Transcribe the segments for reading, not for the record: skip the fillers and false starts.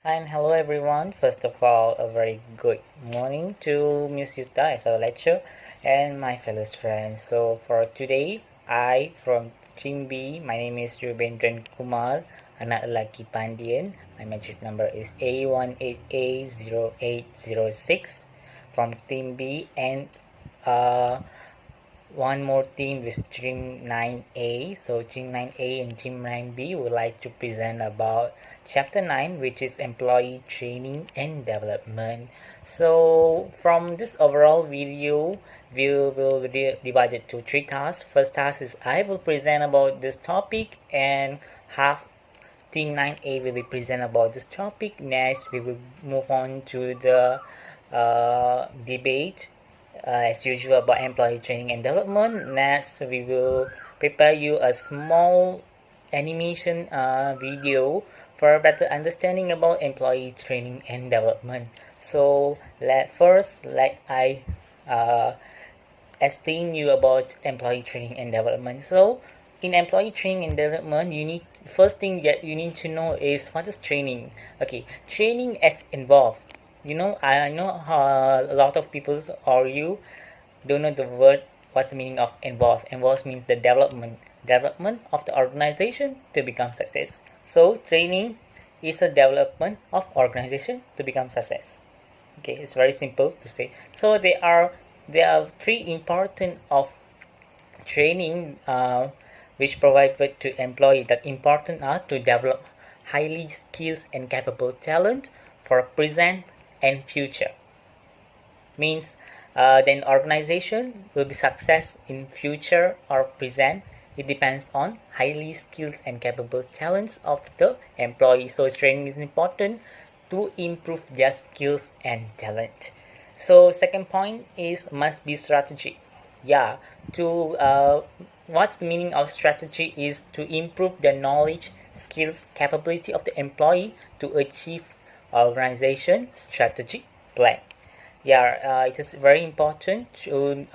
And hello everyone. First of all, a very good morning to Miss Yuta as our lecturer and my fellow friends. So for today, I from Team B, my name is Rubendran Kumar, anak lelaki Pandian. My metric number is A18A0806 from Team B and uh, one more team with Team 9A. So Team 9A and Team 9B would like to present about Chapter 9, which is Employee Training and Development. So from this overall video, we will divide it to three tasks. First task is I will present about this topic and half Team 9A will be present about this topic. Next, we will move on to the debate as usual about employee training and development. Next, we will prepare you a small animation video for a better understanding about employee training and development. So let I uh, explain you about employee training and development. So in employee training and development, you need first thing that you need to know is what is training. Okay, training is involved. I know a lot of people or you don't know the word. What's the meaning of involved? Involved means the development of the organization to become success. So training is a development of organization to become success. Okay, it's very simple to say. So there are three important of training which provided to employee that important are to develop highly skilled and capable talent for present and future. Means then organization will be success in future or present. It depends on highly skilled and capable talents of the employee. So training is important to improve their skills and talent. So second point is must be strategy. Yeah, to what's the meaning of strategy is to improve the knowledge, skills, capability of the employee to achieve organization strategy plan. Yeah, it is very important to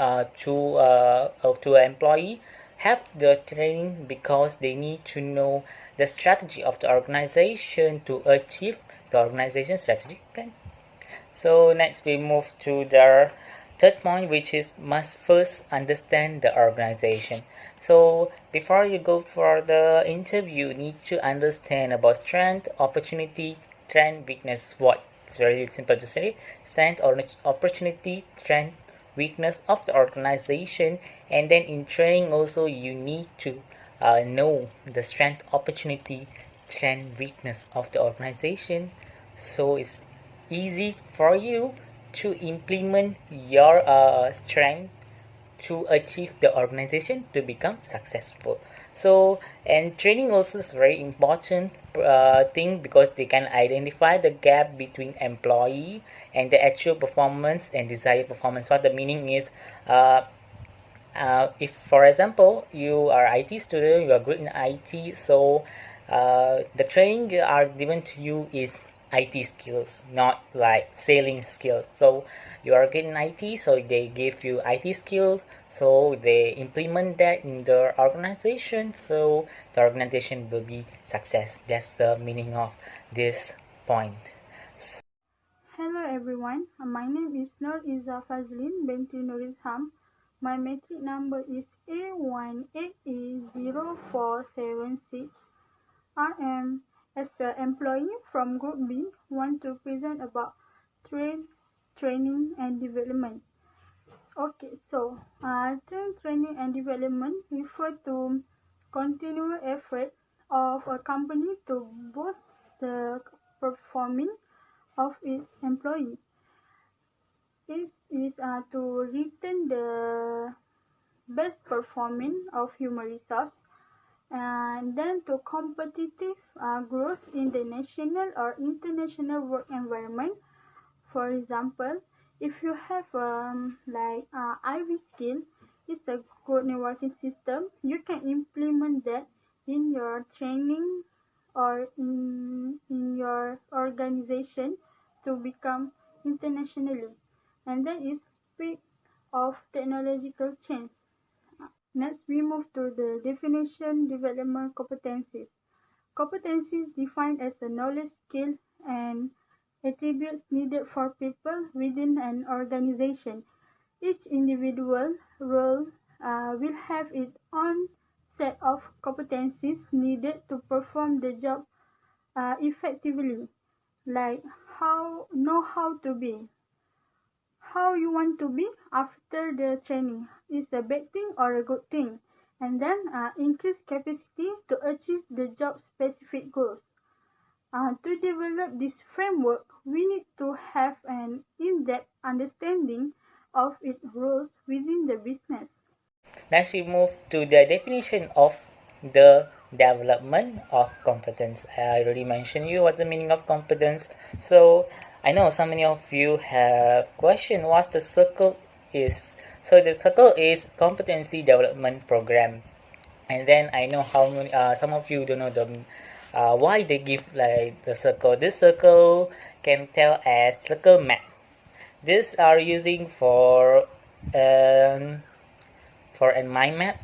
employee have the training because they need to know the strategy of the organization to achieve the organization strategy plan. So next we move to the third point, which is must first understand the organization. So before you go for the interview, you need to understand about strength, opportunity, trend, weakness. What? It's very simple to say. Strength or opportunity, strength, weakness of the organization, and then in training also you need to know the strength, opportunity, strength, weakness of the organization. So it's easy for you to implement your strength to achieve the organization to become successful. So and training also is very important thing because they can identify the gap between employee and the actual performance and desired performance. What the meaning is, if for example you are IT student, you are good in IT, so the training are given to you is IT skills, not like selling skills. So you are good in IT, so they give you IT skills, so they implement that in the organization, so the organization will be success. That's the meaning of this point. Hello everyone, my name is Nur Iza Fazlin binti Nurizham. My metric number is A18A0476. I am, as an employee from Group B, want to present about training and development. Okay, so training and development refer to continual effort of a company to boost the performing of its employee. It is to retain the best performing of human resource and then to competitive growth in the national or international work environment. For example, if you have IB skill, it's a good networking system. You can implement that in your training or in your organization to become internationally. And then you speak of technological change. Next, we move to the definition development competencies. Competencies defined as a knowledge, skill, and attributes needed for people within an organization. Each individual role will have its own set of competencies needed to perform the job effectively, like how to be, how you want to be after the training is a bad thing or a good thing, and then increase capacity to achieve the job specific goals. To develop this framework, we need to have an in-depth understanding of its roles within the business. Next, we move to the definition of the development of competence. I already mentioned you what's the meaning of competence. So I know so many of you have questioned what the circle is. So the circle is competency development program. And then I know how many some of you don't know the why they give like the circle. This circle can tell as circle map. These are using um, for a mind map.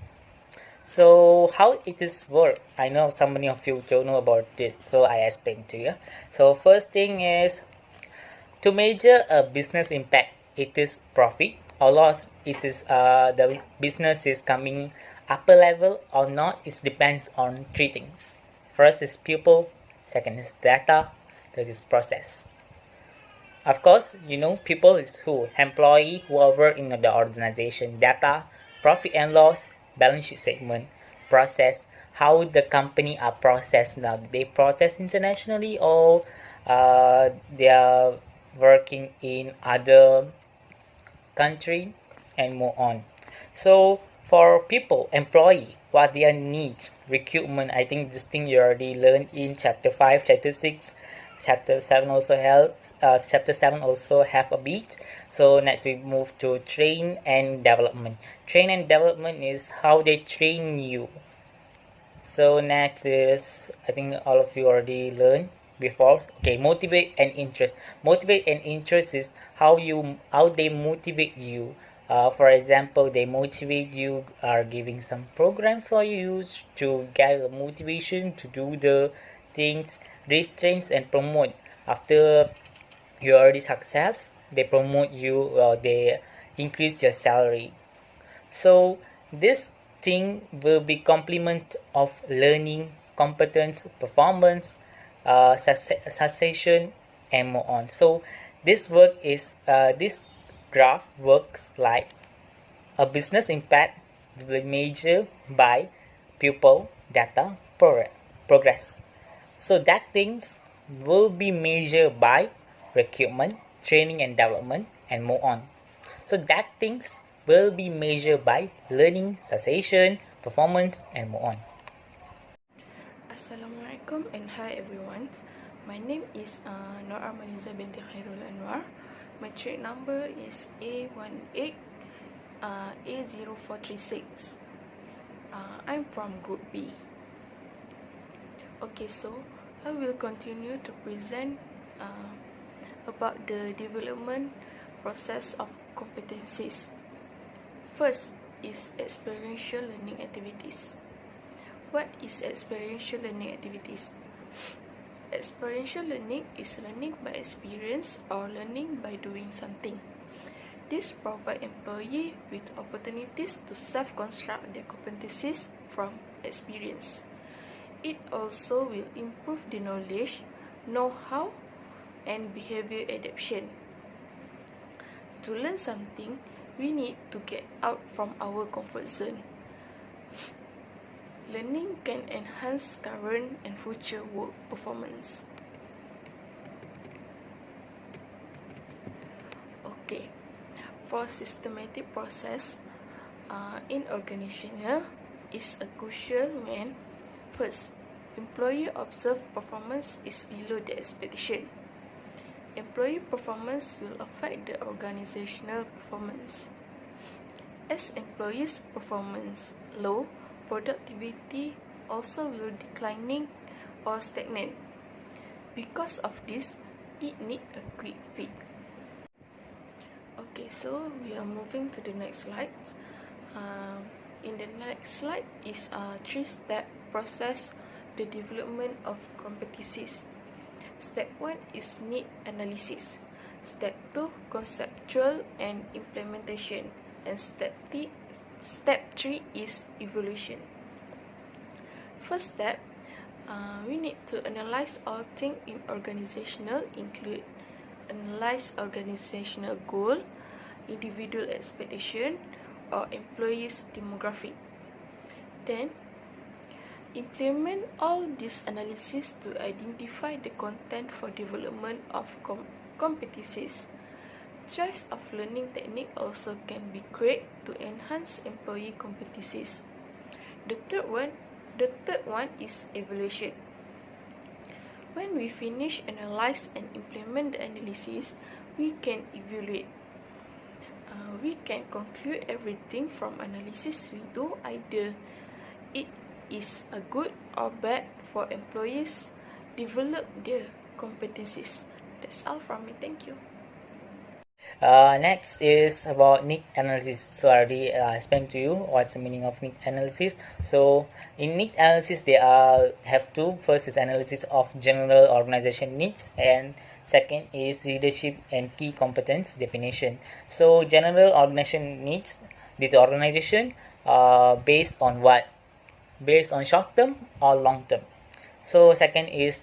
So how it is work? I know so many of you don't know about this, so I explain to you. So first thing is to measure a business impact. It is profit or loss. It is the business is coming upper level or not. It depends on three things. First is people. Second is data. Third is process. Of course, you know people is who employee whoever in the organization. Data, profit and loss, balance sheet statement, process, how the company are processed now. They process internationally or they are working in other country and more on. So for people, employee, what their needs, recruitment. I think this thing you already learned in chapter 5, chapter 6, chapter 7 also have a bit. So next we move to train and development. Train and development is how they train you. So next is I think all of you already learned before. Okay, motivate and interest. Motivate and interest is how they motivate you. For example, they motivate you are giving some program for you to get a motivation to do the things, restrains and promote. After you already success, they promote you or they increase your salary. So this thing will be complement of learning, competence, performance, succession, and more on. So this graph works like a business impact will be measured by pupil data progress. So that things will be measured by recruitment, training and development, and more on. So that things will be measured by learning, succession, performance, and more on. Assalamualaikum and hi everyone. My name is Nur Amaliza binti Khairul Anwar. My trade number is A18 A0436. I'm from Group B. Okay, so I will continue to present about the development process of competencies. First is experiential learning activities. What is experiential learning activities? Experiential learning is learning by experience or learning by doing something. This provides employees with opportunities to self-construct their competencies from experience. It also will improve the knowledge, know-how, and behavior adaptation. To learn something, we need to get out from our comfort zone. Learning can enhance current and future work performance. Okay, for systematic process in organization is a crucial when first, employee observe performance is below the expectation. Employee performance will affect the organizational performance. As employees' performance low, productivity also will declining or stagnant. Because of this, it need a quick fix. Okay, so we are moving to the next slide. In the next slide is a three-step process, the development of competencies. Step 1 is need analysis. Step 2, conceptual and implementation. And step 3 is evaluation. First step, we need to analyze all things in organizational, include analyze organizational goal, individual expectation, or employees' demographic. Then, implement all this analysis to identify the content for development of competencies. Choice of learning technique also can be created to enhance employee competencies. The third one is evaluation. When we finish, analyze, and implement the analysis, we can evaluate. We can conclude everything from analysis we do, either it is a good or bad for employees develop their competencies. That's all from me. Thank you. Next is about need analysis. So I already explained to you what's the meaning of need analysis. So in need analysis, they have two. First is analysis of general organization needs, and second is leadership and key competence definition. So general organization needs the organization based on what? Based on short term or long term. So second is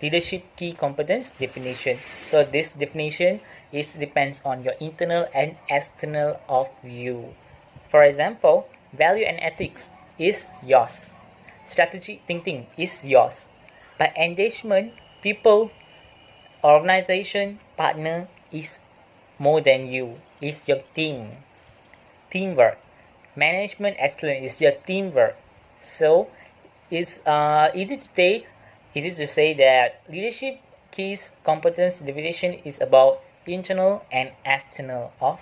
leadership key competence definition. So this definition depends on your internal and external of you. For example, value and ethics is yours. Strategic thinking is yours. But engagement, people, organization, partner is more than you. It's your team. Teamwork. Management excellence is your teamwork. So it's easy to say that leadership keys competence definition is about internal and external of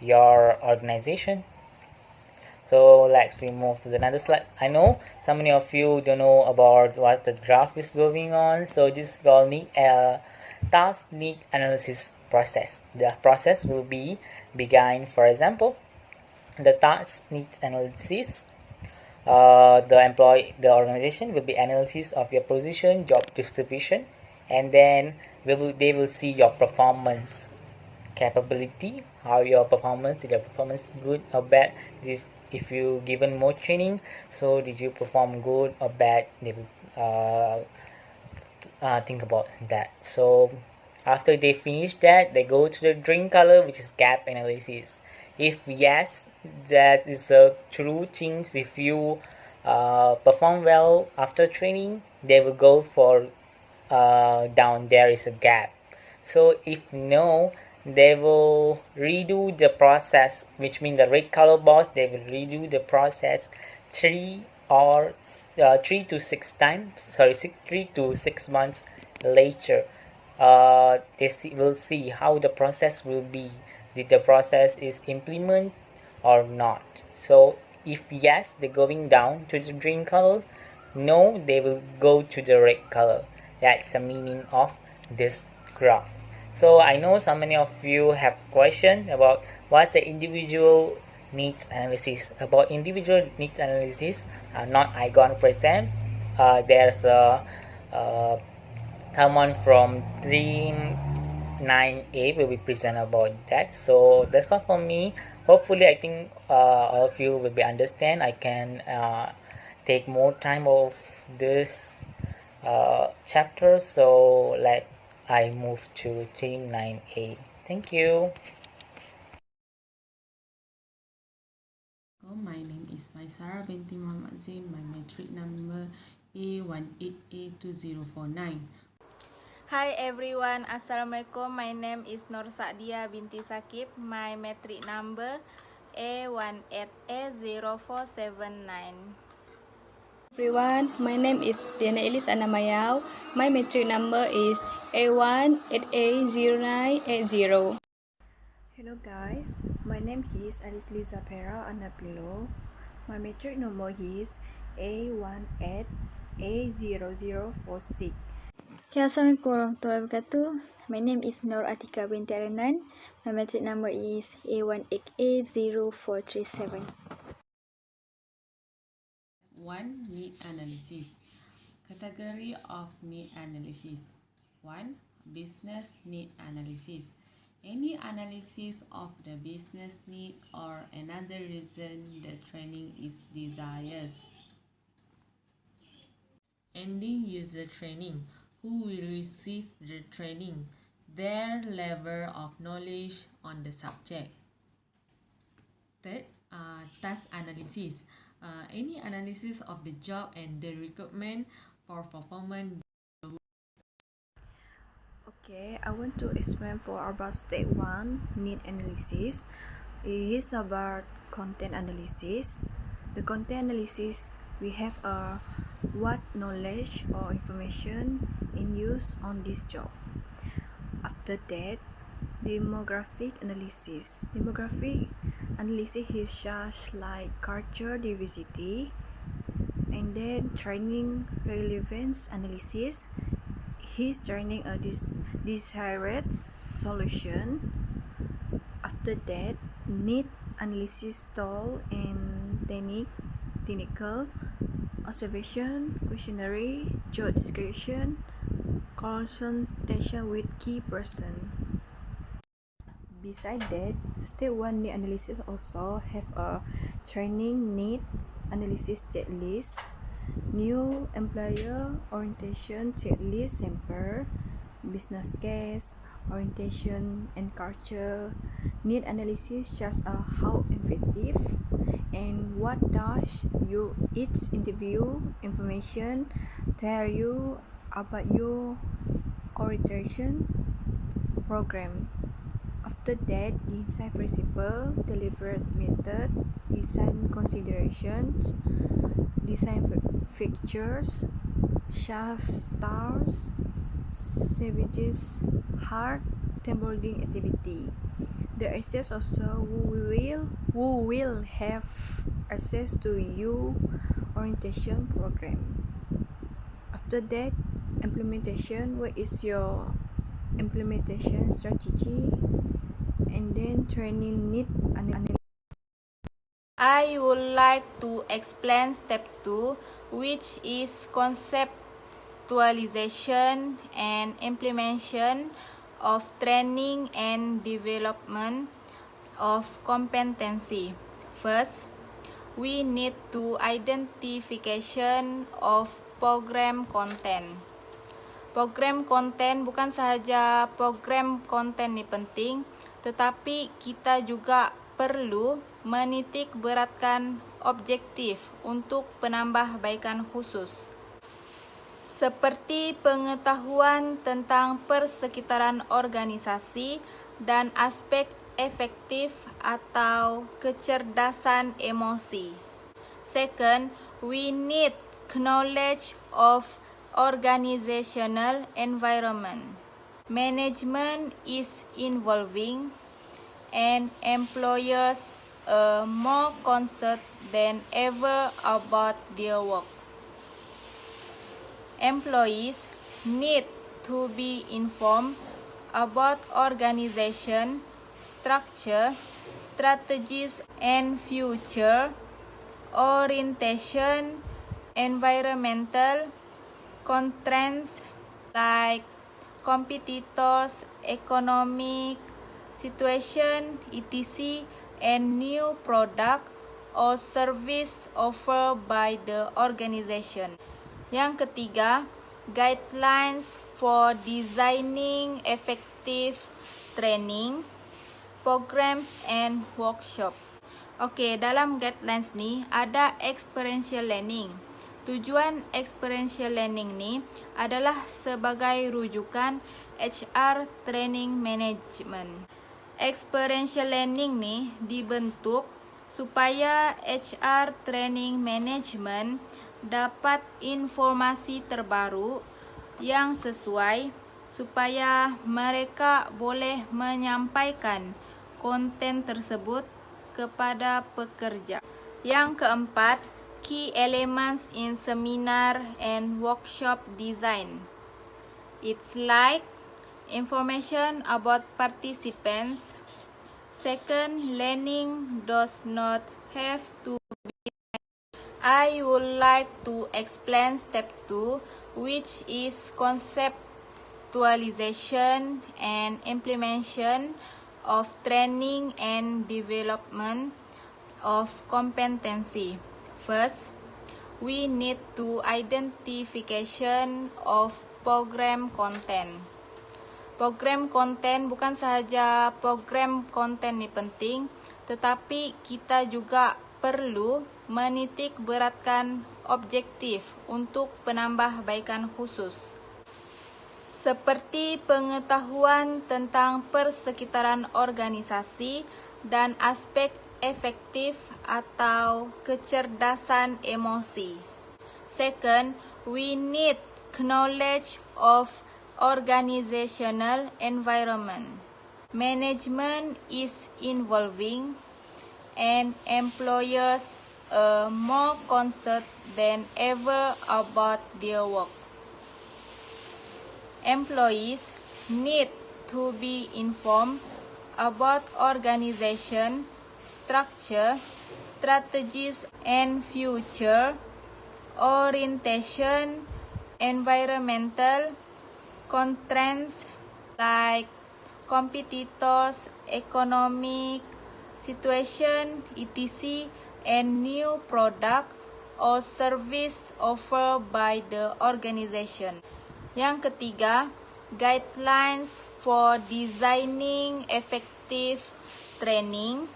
your organization. So let's move to another slide. I know so many of you don't know about what the graph is going on. So this is called task need analysis process. The process will be begun, for example, the task needs analysis. The organization will be analysis of your position, job distribution, and then they will see your performance capability, how your performance, is your performance good or bad. If you given more training, so did you perform good or bad? They will think about that. So after they finish that, they go to the green color, which is gap analysis. If yes, that is a true thing. If you perform well after training, they will go for down there is a gap. So if no, they will redo the process, which means the red color box, they will redo the process 3 to 6 times, 3 to 6 months later. They will see how the process will be. Did the process is implemented or not? So if yes, they're going down to the green color. No, they will go to the red color. That's the meaning of this graph. So I know so many of you have questions about what's the individual needs analysis. About individual needs analysis, not I gonna present. There's someone from Team 9A will be present about that. So that's all for me. Hopefully, I think all of you will be understand. I can take more time of this chapter. So let I move to Team 9A. Thank you. My name is Maisara binti Muhammad Zain. My metric number A18A2049. Hi everyone, Assalamualaikum. My name is Nur Saadia binti Sakib. My metric number A18A0479. Everyone, my name is Diana Elis Anamayau. My metric number is A188A0980. Hello guys, my name is Alice Liza Pera Anapilo. My metric number is A18A0046. Assalamualaikum warahmatullahi wabarakatuh. My name is Nur Atika binti Alanan. My metric number is A18A0437. 1. Need analysis. Category of need analysis. 1. Business need analysis. Any analysis of the business need or another reason the training is desired. Ending user training. Who will receive the training? Their level of knowledge on the subject. Third, task analysis. Any analysis of the job and the recruitment for performance. Okay, I want to explain about step 1, need analysis. It is about content analysis. The content analysis, we have what knowledge or information in use on this job. After that, demographic analysis. Demographic analysis is just like culture diversity, and then training relevance analysis. He's training a desired solution. After that, need analysis tool and technical observation, questionnaire, job description, consultation with key person. Besides that, step 1 need analysis also have a training needs analysis checklist, new employer orientation checklist sample, business case, orientation and culture, need analysis just how effective and what does each interview information tell you about your orientation program. After that, design principle, delivered method, design considerations, design features, stars, savages, hard, team building activity. The access also who will have access to your orientation program. After that, implementation. What is your implementation strategy? And then training need analysis. I would like to explain step 2, which is conceptualization and implementation of training and development of competency. First, we need to identification of program content. Program konten bukan sahaja program konten ni penting, tetapi kita juga perlu menitik beratkan objektif untuk penambahbaikan khusus. Seperti pengetahuan tentang persekitaran organisasi dan aspek efektif atau kecerdasan emosi. Second, we need knowledge of organizational environment. Management is evolving and employers are more concerned than ever about their work. Employees need to be informed about organization, structure, strategies, and future orientation, environmental constraints like competitors, economic situation, etc., and new product or service offered by the organization. Yang ketiga, guidelines for designing effective training, programs and workshop. Okey, dalam guidelines ni ada experiential learning. Tujuan experiential learning ni adalah sebagai rujukan HR training management. Experiential learning ni dibentuk supaya HR training management dapat informasi terbaru yang sesuai supaya mereka boleh menyampaikan konten tersebut kepada pekerja. Yang keempat, key elements in seminar and workshop design. It's like information about participants. Second, learning does not have to be. I would like to explain step 2, which is conceptualization actualization and implementation of training and development of competency. First, we need to identification of program content. Program konten bukan sahaja program konten ni penting, tetapi kita juga perlu menitik beratkan objektif untuk penambahbaikan khusus. Seperti pengetahuan tentang persekitaran organisasi dan aspek efektif atau kecerdasan emosi. Second, we need knowledge of organizational environment. Management is evolving and employers are more concerned than ever about their work. Employees need to be informed about organization, structure, strategies, and future orientation, environmental constraints like competitors, economic situation, etc., and new product or service offered by the organization. Yang ketiga, guidelines for designing effective training,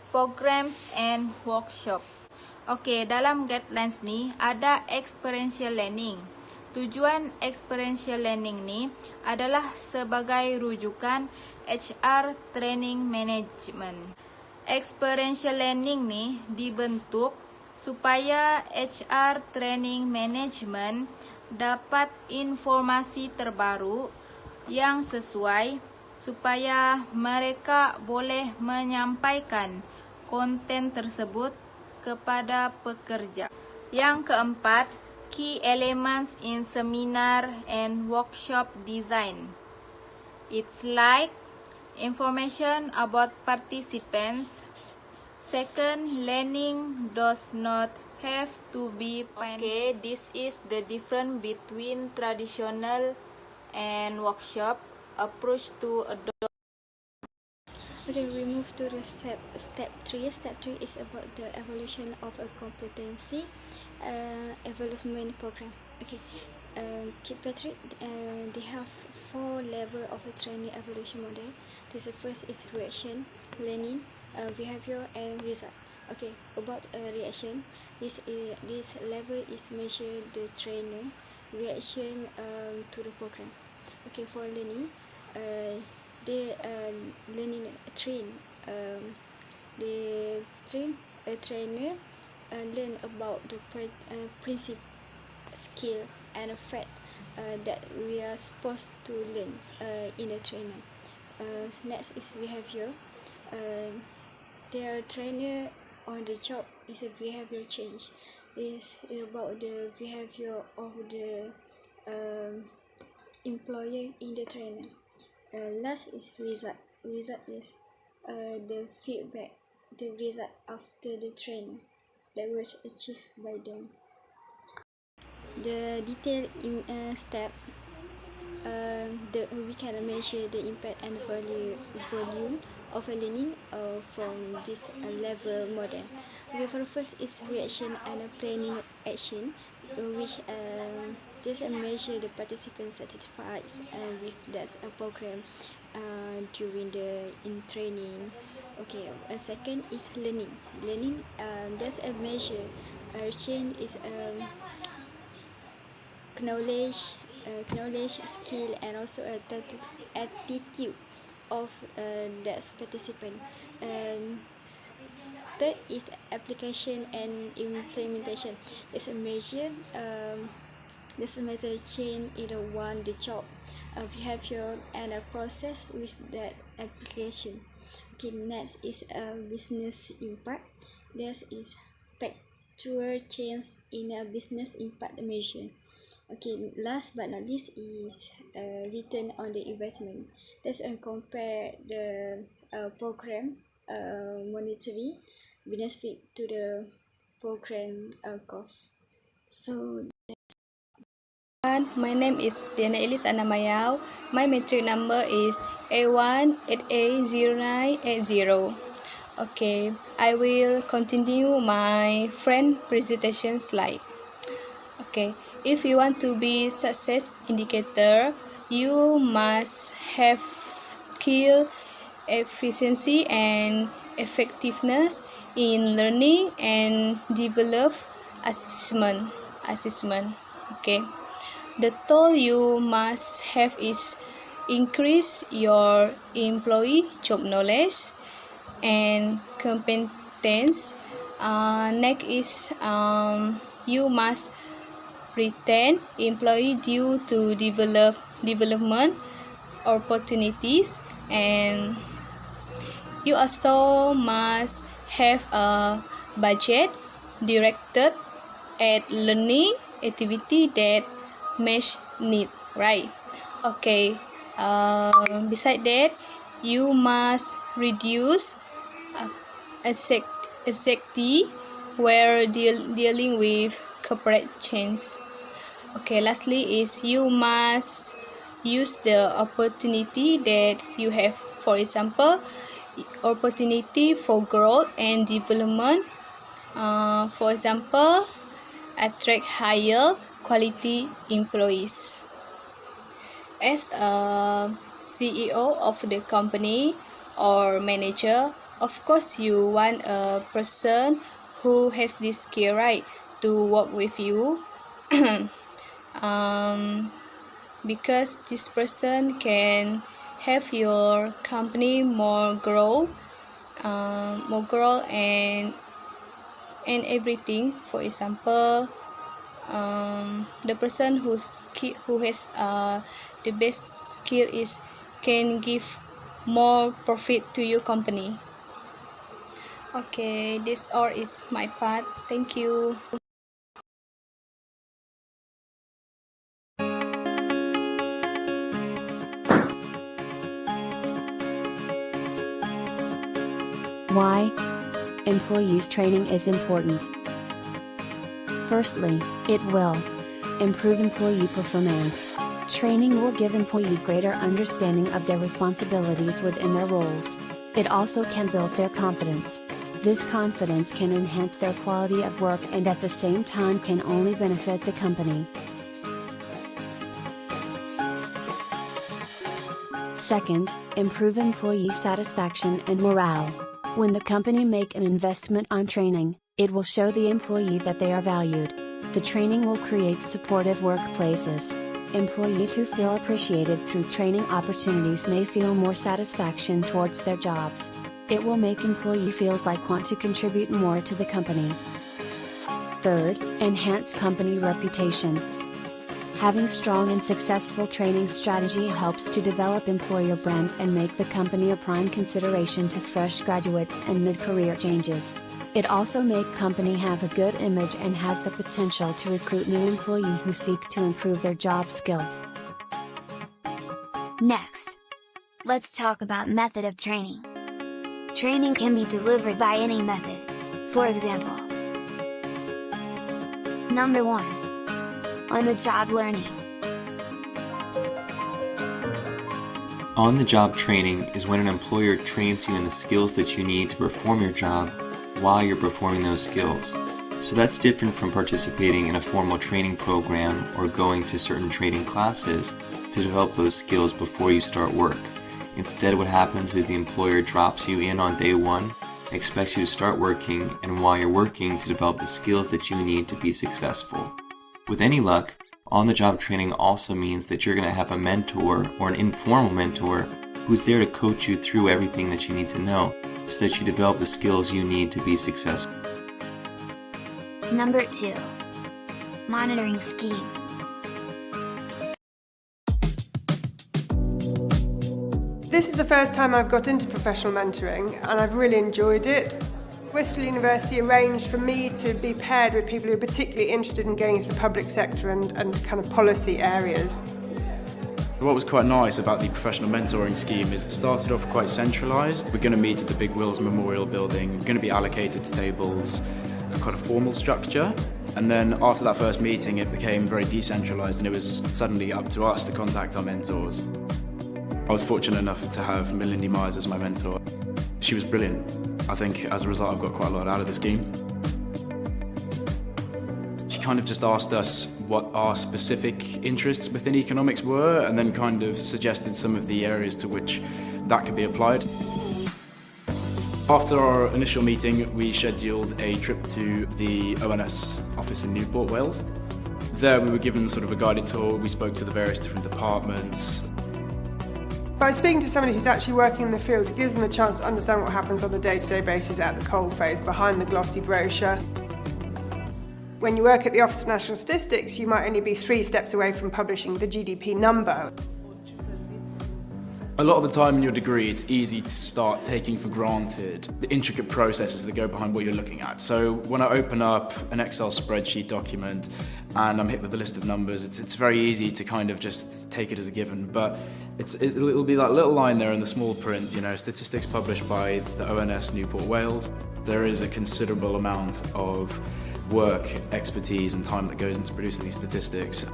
programs and workshop. Okey, dalam guidelines ni ada experiential learning. Tujuan experiential learning ni adalah sebagai rujukan HR training management. Experiential learning ni dibentuk supaya HR training management dapat informasi terbaru yang sesuai supaya mereka boleh menyampaikan konten tersebut kepada pekerja. Yang keempat, key elements in seminar and workshop design. It's like information about participants. Second, learning does not have to be okay. This is the difference between traditional and workshop approach to adopt. Okay, we move to the step 3. Step 3 is about the evolution of a competency development program. Okay, Patrick, they have 4 level of a training evolution model. The first is reaction, learning, behavior, and result. Okay, about reaction, this level is measure the trainer reaction to the program. Okay, for learning, they train a trainer learn about the principle, skill, and fact that we are supposed to learn in a trainer. Next is behavior. Their trainer on the job is a behavior change. This is about the behavior of the employer in the trainer. Last is result. Result is the feedback, the result after the training that was achieved by them. The detail in step, we can measure the impact and volume of a learning from this level model. Okay, for the first is reaction and planning action, which just measure the participant satisfied with that program during the in training. Okay, second is learning. Learning, that's a measure. Change is knowledge, skill, and also attitude of that participant. Third is application and implementation. It's a measure. This measure change either one the job, behavior, and a process with that application. Okay, next is business impact. This is factual change in a business impact measure. Okay, last but not least is return on the investment. Let's compare the program monetary benefit to the program cost. So My name is Diana Elis Anamayau. My metric number is A1880980. Okay, I will continue my friend presentation slide. Okay, if you want to be success indicator, you must have skill, efficiency, and effectiveness in learning and develop assessment. Okay, the tool you must have is increase your employee job knowledge and competence. Next is you must retain employee due to development opportunities, and you also must have a budget directed at learning activity that match need, right? Okay, beside that, you must reduce anxiety where dealing with corporate change. Okay, lastly is you must use the opportunity that you have. For example, opportunity for growth and development. For example, attract higher quality employees. As a CEO of the company or manager, of course you want a person who has this skill, right, to work with you. Because this person can have your company more grow and everything. For example, the person who has the best skill is can give more profit to your company. Okay, this all is my part. Thank you. Why employees training is important. Firstly, it will improve employee performance. Training will give employees greater understanding of their responsibilities within their roles. It also can build their confidence. This confidence can enhance their quality of work and at the same time can only benefit the company. Second, improve employee satisfaction and morale. When the company make an investment on training, it will show the employee that they are valued. The training will create supportive workplaces. Employees who feel appreciated through training opportunities may feel more satisfaction towards their jobs. It will make employee feels like want to contribute more to the company. Third, enhance company reputation. Having strong and successful training strategy helps to develop employer brand and make the company a prime consideration to fresh graduates and mid-career changes. It also make company have a good image and has the potential to recruit new employee who seek to improve their job skills. Next, let's talk about method of training. Training can be delivered by any method. For example, number 1. On-the-job learning. On-the-job training is when an employer trains you in the skills that you need to perform your job while you're performing those skills. So that's different from participating in a formal training program or going to certain training classes to develop those skills before you start work. Instead, what happens is the employer drops you in on day one, expects you to start working, and while you're working to develop the skills that you need to be successful. With any luck, on-the-job training also means that you're going to have a mentor or an informal mentor who's there to coach you through everything that you need to know so that you develop the skills you need to be successful. Number 2. Monitoring scheme. This is the first time I've got into professional mentoring and I've really enjoyed it. Bristol University arranged for me to be paired with people who are particularly interested in going into the public sector and kind of policy areas. What was quite nice about the professional mentoring scheme is it started off quite centralised. We're going to meet at the Big Wills Memorial Building, we're going to be allocated to tables, a kind of formal structure. And then after that first meeting, it became very decentralized, and it was suddenly up to us to contact our mentors. I was fortunate enough to have Melindy Myers as my mentor. She was brilliant. I think as a result, I've got quite a lot out of the scheme. She kind of just asked us what our specific interests within economics were, and then kind of suggested some of the areas to which that could be applied. After our initial meeting, we scheduled a trip to the ONS office in Newport, Wales. There we were given sort of a guided tour. We spoke to the various different departments. By speaking to somebody who's actually working in the field, it gives them a chance to understand what happens on a day-to-day basis at the coalface, behind the glossy brochure. When you work at the Office of National Statistics, you might only be 3 steps away from publishing the GDP number. A lot of the time in your degree, it's easy to start taking for granted the intricate processes that go behind what you're looking at. So when I open up an Excel spreadsheet document and I'm hit with a list of numbers, it's very easy to kind of just take it as a given. But it'll be that little line there in the small print, you know, statistics published by the ONS Newport, Wales. There is a considerable amount of work, expertise and time that goes into producing these statistics.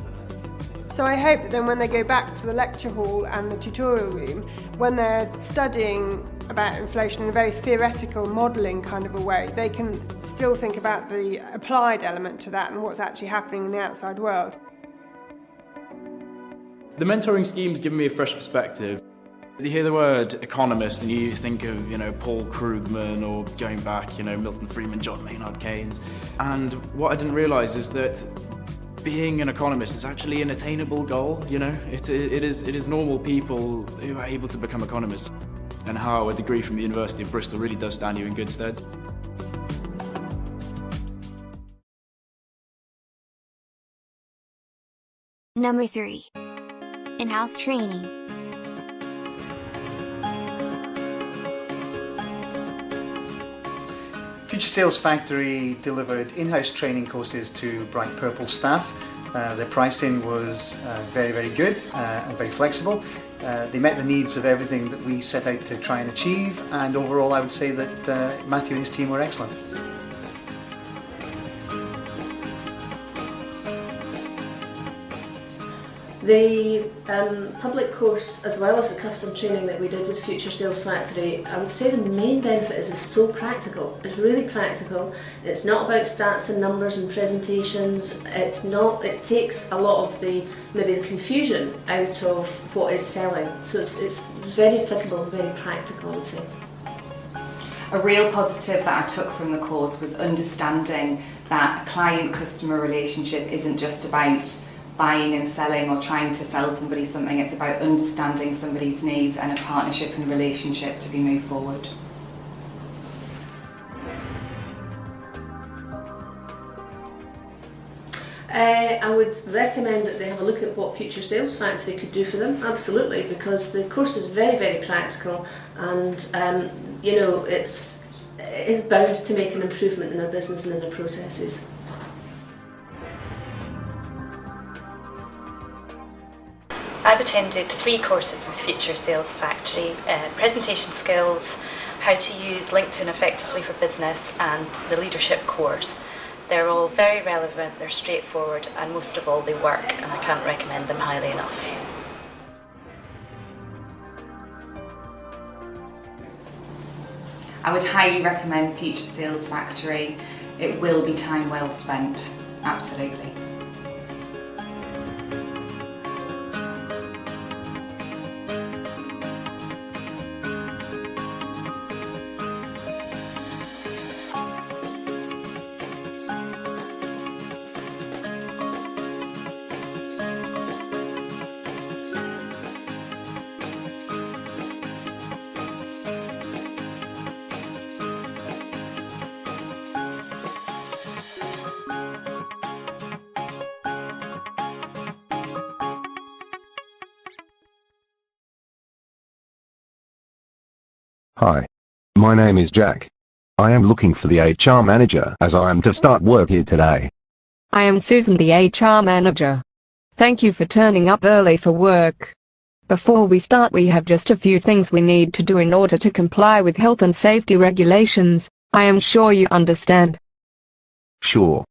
So I hope that then when they go back to the lecture hall and the tutorial room, when they're studying about inflation in a very theoretical modelling kind of a way, they can still think about the applied element to that and what's actually happening in the outside world. The mentoring scheme's given me a fresh perspective. You hear the word economist and you think of, you know, Paul Krugman, or going back, you know, Milton Friedman, John Maynard Keynes. And what I didn't realise is that being an economist is actually an attainable goal, you know. It is normal people who are able to become economists, and how a degree from the University of Bristol really does stand you in good stead. Number 3. In-house training. Future Sales Factory delivered in-house training courses to Bright Purple staff. Their pricing was very, very good and very flexible. They met the needs of everything that we set out to try and achieve, and overall I would say that Matthew and his team were excellent. The public course, as well as the custom training that we did with Future Sales Factory, I would say the main benefit is it's so practical. It's really practical. It's not about stats and numbers and presentations. It takes a lot of maybe the confusion out of what is selling. So it's very applicable and very practical, I would say. A real positive that I took from the course was understanding that a client-customer relationship isn't just about buying and selling or trying to sell somebody something. It's about understanding somebody's needs and a partnership and relationship to be moved forward. I would recommend that they have a look at what Future Sales Factory could do for them, absolutely, because the course is very, very practical, and you know, it's bound to make an improvement in their business and in their processes. I've attended 3 courses with Future Sales Factory: presentation skills, how to use LinkedIn effectively for business, and the leadership course. They're all very relevant, they're straightforward, and most of all they work, and I can't recommend them highly enough. I would highly recommend Future Sales Factory. It will be time well spent, absolutely. Hi. My name is Jack. I am looking for the HR manager as I am to start work here today. I am Susan, the HR manager. Thank you for turning up early for work. Before we start, we have just a few things we need to do in order to comply with health and safety regulations. I am sure you understand. Sure.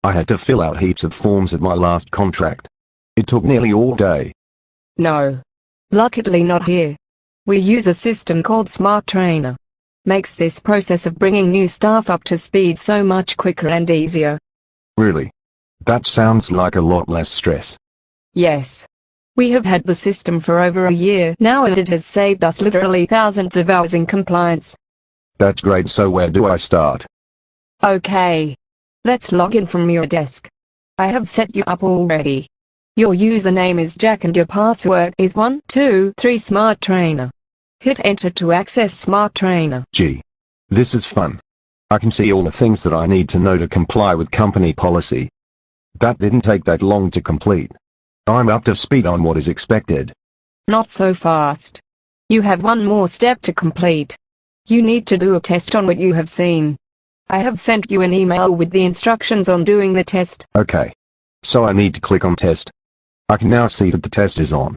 I had to fill out heaps of forms at my last contract. It took nearly all day. No. Luckily not here. We use a system called Smart Trainer. Makes this process of bringing new staff up to speed so much quicker and easier. Really? That sounds like a lot less stress. Yes. We have had the system for over a year now and it has saved us literally thousands of hours in compliance. That's great, so where do I start? Okay. Let's log in from your desk. I have set you up already. Your username is Jack and your password is 123 Smart Trainer. Hit enter to access Smart Trainer. Gee. This is fun. I can see all the things that I need to know to comply with company policy. That didn't take that long to complete. I'm up to speed on what is expected. Not so fast. You have one more step to complete. You need to do a test on what you have seen. I have sent you an email with the instructions on doing the test. Okay. So I need to click on test. I can now see that the test is on.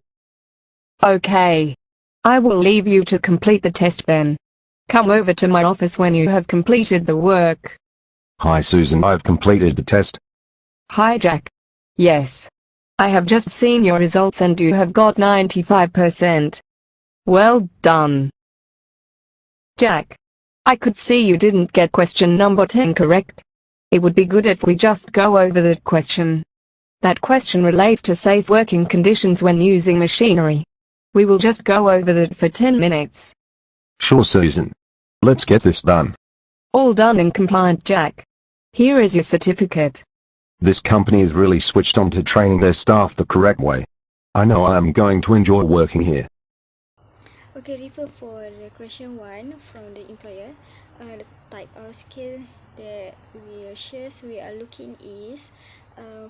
Okay. I will leave you to complete the test then. Come over to my office when you have completed the work. Hi Susan, I've completed the test. Hi Jack. Yes. I have just seen your results and you have got 95%. Well done. Jack. I could see you didn't get question number 10 correct. It would be good if we just go over that question. That question relates to safe working conditions when using machinery. We will just go over that for 10 minutes. Sure Susan. Let's get this done. All done and compliant Jack. Here is your certificate. This company is really switched on to training their staff the correct way. I know I am going to enjoy working here. Okay, refer for the question 1 from the employer. The type of skill that we are looking is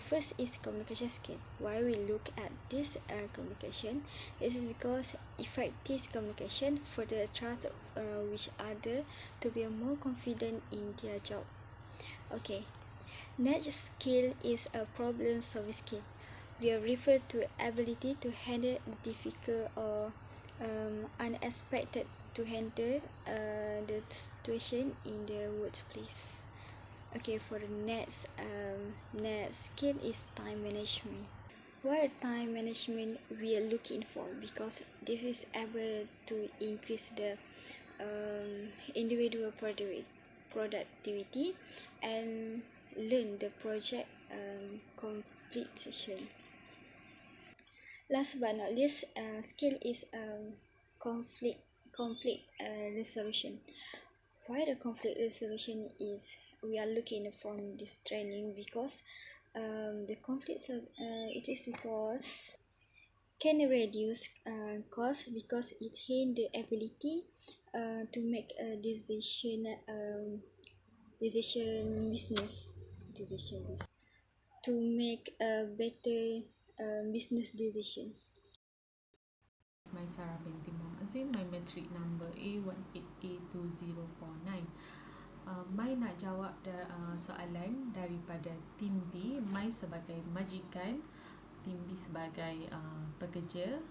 first is communication skill. Why we look at this communication? This is because effective communication for the trust with other to be more confident in their job. Okay. Next skill is a problem solving skill. We refer to ability to handle difficult or unexpected to handle the situation in the workplace. Okay, for the next skill is time management. What time management we are looking for? Because this is able to increase the individual productivity and learn the project completion. Last but not least, skill is conflict resolution. Why the conflict resolution is we are looking for this training because the conflict it is because can reduce cost because it hint the ability to make a decision to make a better business decision. My Sarah binti Muhammad Azim, my metric number A18A2049. Mai nak jawab soalan daripada tim B. Mai sebagai majikan, tim B sebagai pekerja.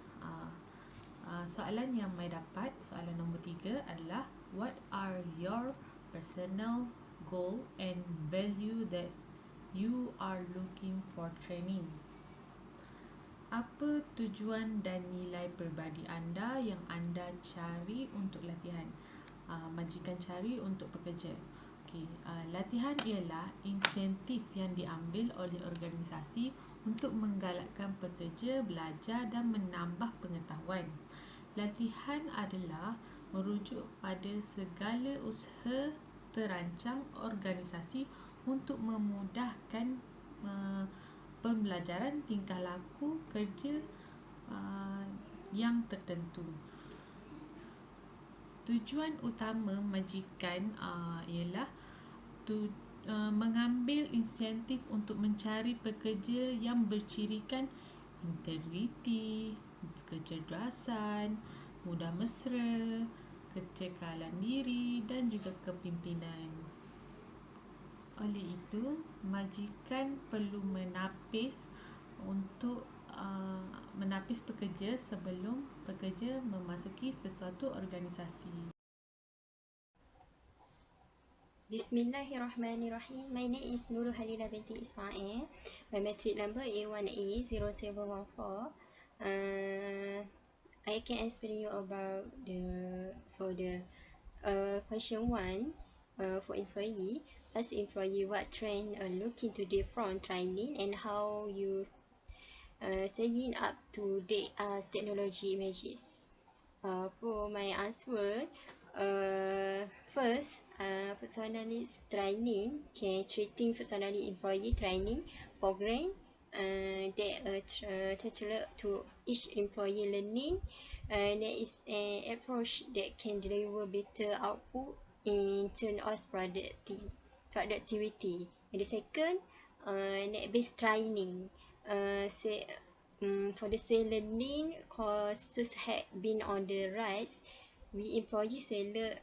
Soalan yang Mai dapat, soalan nombor 3 adalah what are your personal goal and value that you are looking for training? Apa tujuan dan nilai peribadi anda yang anda cari untuk latihan? Majikan cari untuk pekerja. Okay. Latihan ialah insentif yang diambil oleh organisasi untuk menggalakkan pekerja belajar dan menambah pengetahuan. Latihan adalah merujuk pada segala usaha terancang organisasi untuk memudahkan pembelajaran tingkah laku kerja yang tertentu. Tujuan utama majikan ialah mengambil insentif untuk mencari pekerja yang bercirikan integriti, kecerdasan, mudah mesra, kecekalan diri dan juga kepimpinan. Oleh itu, majikan perlu menapis pekerja sebelum pekerja memasuki sesuatu organisasi. Bismillahirrahmanirrahim. My name is Nurul Halila binti Ismail. My metric number A1A0714. I can explain you about the question 1 for employee. As employee, what trend looking today from training and how you staying up to date as technology emerges. For my answer, first, personally training can treating personally employee training program that tailored to each employee learning. There is an approach that can deliver better output in terms of productivity. And the second, net-based training. For the same learning courses had been on the rise. We employee seller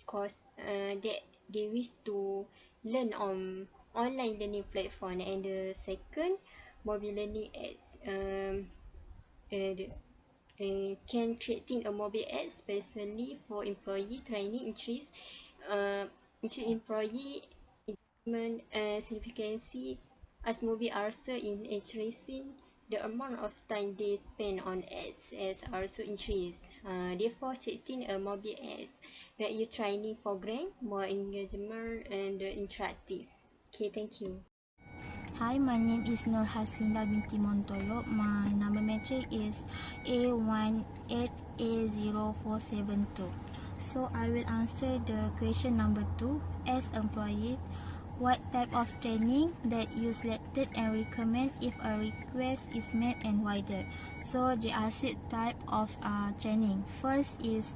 course that they wish to learn on online learning platform. And the second, mobile learning apps. Can creating a mobile app especially for employee training increase employee engagement significantly as mobile also in increasing the amount of time they spend on ads has also increased. Therefore, creating a mobile ads make your training program more engagement and interactive. Okay, thank you. Hi, my name is Nur Haslinda binti Montoyo. My number metric is A18A0472. So I will answer the question number 2. As employee, what type of training that you selected and recommend if a request is made and wider? So there are 6 type of training. First is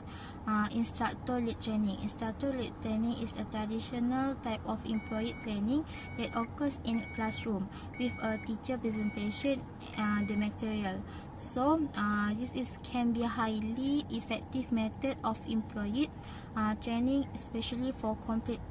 instructor lead training. Instructor lead training is a traditional type of employee training that occurs in a classroom with a teacher presentation the material. So this can be a highly effective method of employee training, especially for complete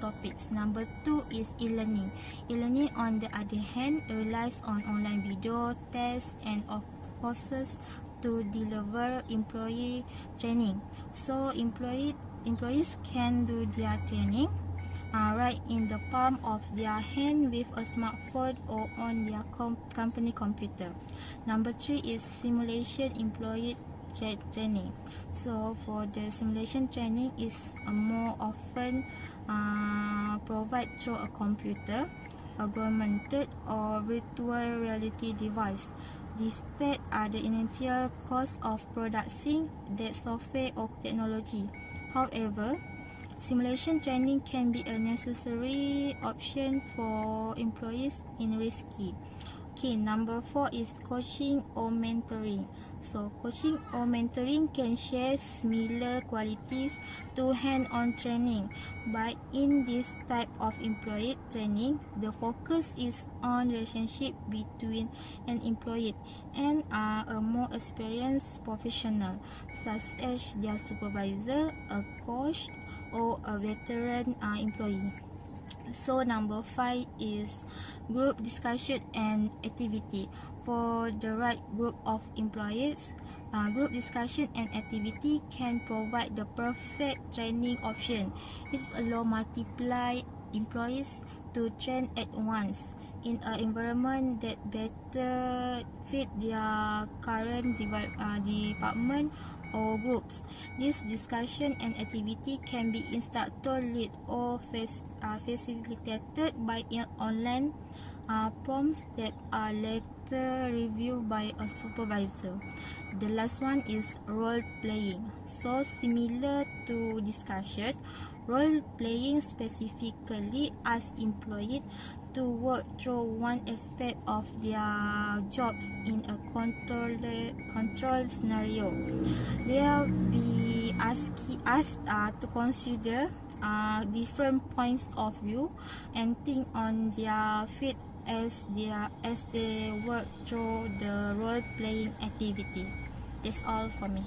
topics. Number 2 is e-learning. E-learning, on the other hand, relies on online video, tests, and of courses to deliver employee training. So employees can do their training right in the palm of their hand with a smartphone or on their company computer. Number 3 is simulation employee training. So for the simulation training is more often provided through a computer, augmented or virtual reality device. Despite the initial cost of producing that software or technology. However, simulation training can be a necessary option for employees in risky. Okay, number 4 is coaching or mentoring. So coaching or mentoring can share similar qualities to hand-on training, but in this type of employee training, the focus is on relationship between an employee and a more experienced professional, such as their supervisor, a coach, or a veteran employee. So number 5 is group discussion and activity. For the right group of employees, group discussion and activity can provide the perfect training option. It allows multiple employees to train at once in an environment that better fit their current department or groups. This discussion and activity can be instructor led or facilitated by online prompts that are later reviewed by a supervisor. The last one is role playing. So similar to discussion, role playing specifically asks employees to work through one aspect of their jobs in a controlled scenario. They will be asked to consider different points of view and think on their feet as they work through the role playing activity. That's all for me.